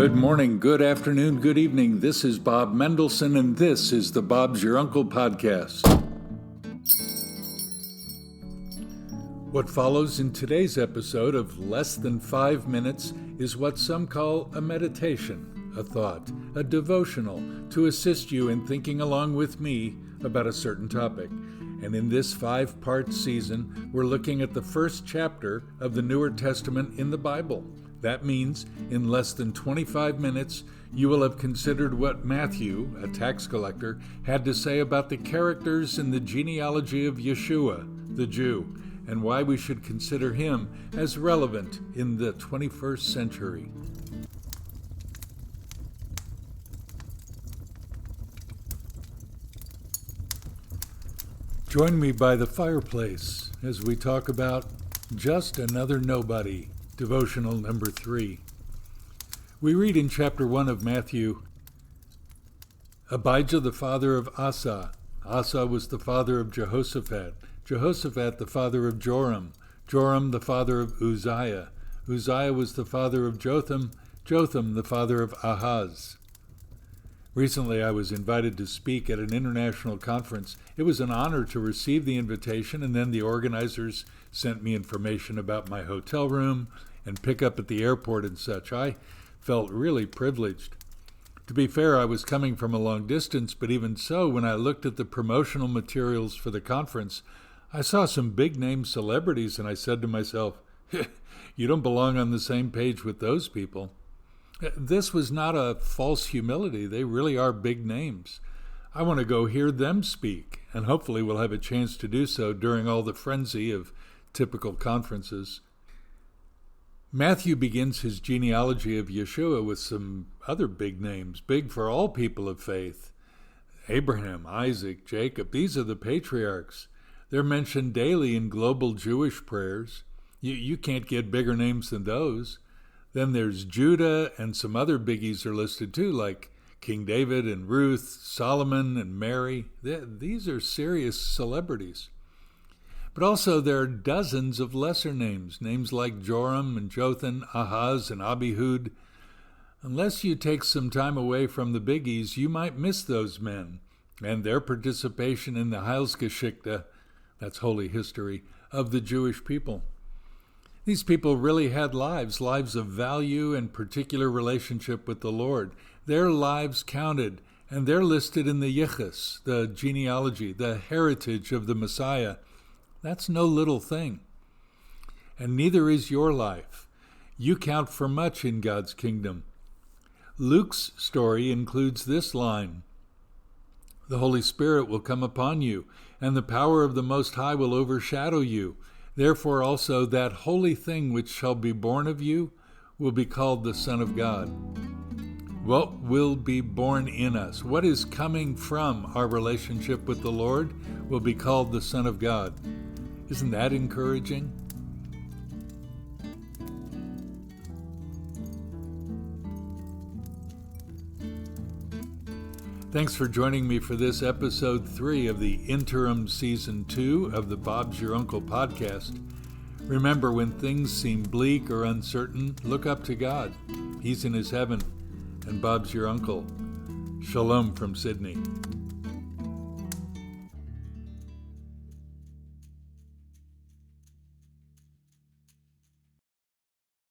Good morning, good afternoon, good evening. This is Bob Mendelsohn, and this is the Bob's Your Uncle podcast. What follows in today's episode of Less Than 5 Minutes is what some call a meditation, a thought, a devotional to assist you in thinking along with me about a certain topic. And in this 5-part season, we're looking at the first chapter of the Newer Testament in the Bible. That means in less than 25 minutes, you will have considered what Matthew, a tax collector, had to say about the characters in the genealogy of Yeshua, the Jew, and why we should consider him as relevant in the 21st century. Join me by the fireplace as we talk about Just Another Nobody. Devotional number 3. We read in chapter 1 of Matthew, Abijah the father of Asa. Asa was the father of Jehoshaphat. Jehoshaphat the father of Joram. Joram the father of Uzziah. Uzziah was the father of Jotham. Jotham the father of Ahaz. Recently I was invited to speak at an international conference. It was an honor to receive the invitation, and then the organizers sent me information about my hotel room and pick up at the airport and such. I felt really privileged. To be fair, I was coming from a long distance, but even so, when I looked at the promotional materials for the conference, I saw some big-name celebrities, and I said to myself, you don't belong on the same page with those people. This was not a false humility. They really are big names. I want to go hear them speak, and hopefully we'll have a chance to do so during all the frenzy of typical conferences. Matthew begins his genealogy of Yeshua with some other big names, big for all people of faith. Abraham, Isaac, Jacob, these are the patriarchs. They're mentioned daily in global Jewish prayers. You can't get bigger names than those. Then there's Judah, and some other biggies are listed too, like King David and Ruth, Solomon and Mary. These are serious celebrities. But also there are dozens of lesser names like Joram and Jotham, Ahaz and Abihud. Unless you take some time away from the biggies, you might miss those men and their participation in the Heilsgeschichte, that's holy history, of the Jewish people. These people really had lives of value and particular relationship with the Lord. Their lives counted, and they're listed in the Yichus, the genealogy, the heritage of the Messiah. That's no little thing. And neither is your life. You count for much in God's kingdom. Luke's story includes this line, The Holy Spirit will come upon you, and the power of the Most High will overshadow you. Therefore also that holy thing which shall be born of you will be called the Son of God. What will be born in us? What is coming from our relationship with the Lord will be called the Son of God. Isn't that encouraging? Thanks for joining me for this episode 3 of the interim season 2 of the Bob's Your Uncle podcast. Remember, when things seem bleak or uncertain, look up to God. He's in his heaven, and Bob's your uncle. Shalom from Sydney.